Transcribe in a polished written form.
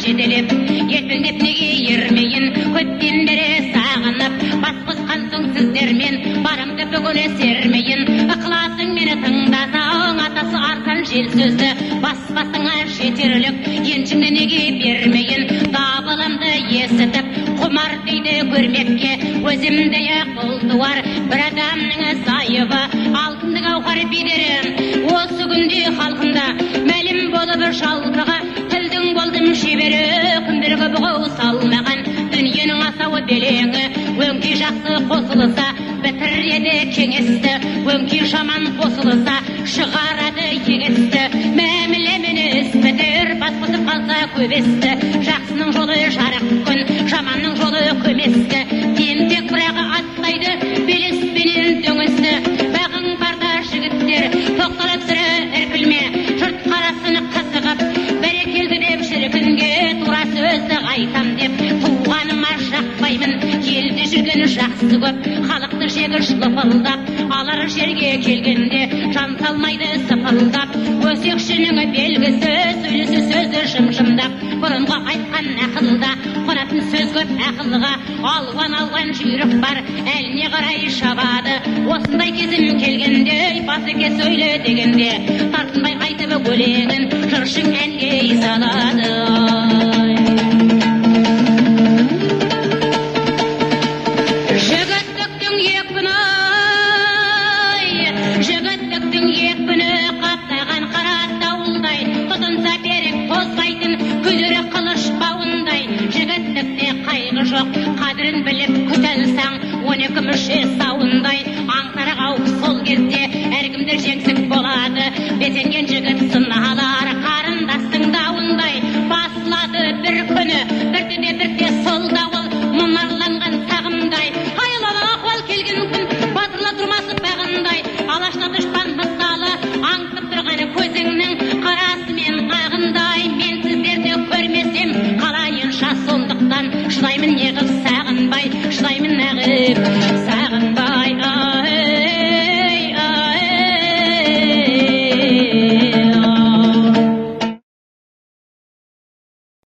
Жетелеп, ертеңдеп неге ермейін, көттен бері сағынып, бас қосқан соң сіздермен барымды бүгін сермейін. Ықыласың мені тыңдасаң, атасы арқан жел сөзді, баспасыңа жетерлік, еншіңді неге бермейін. Дабыламды есітіп, құмар дейді көрмекке, өзімді қолтуар бір адамның сайыбы, алтынды қауқар бедерім. Осы күнде халқында мәлім болып жалпыға, болдым шебері, күндергі бұғау салмаған, дүниенің асауы белеңі, өңкей жақсы қосылыса, бітіреді кеңесті, өңкей жаман қосылыса, шығарады егесті, мәмілемені іс бітір, бас қосып қалса көбесті, жақсының жолы жарық күн, жаманның жолы көместі, тентек бірағы аттайды, белеспенен дөңесті, бағың барда жігіттер, тоқталып сірі іркілме, жұрт қарасын қызығып, күнге тура сөзді айтам деп туғаныма жақпаймын, елде жүрген жақсы көп, халықты жегіш лыпылдап, алар жерге келгенде жан салмайды сыпылдап, өсекшінің белгісі сөйлесі сөзді жым-жымдап, бұрынғы айтқан ақылда қонатын сөз көп ақылға, алуан жүйрік бар, әліне қарай шабады. Осындай кезім келгенде басеке сөйле дегенде, тартынбай айтып өлеңін жыршың әнге салады. Жігіттіктің екпіні қаптаған қара дауылдай, тұтынса берек қозғайтын күдірі қылыш бауындай. Жігіттікте қайғы жоқ, қадірін біліп күтілсаң, 12 мүше сауындай. Аңсары қауып сол кезде әркімдер жеңсік болады, бетенген жігіт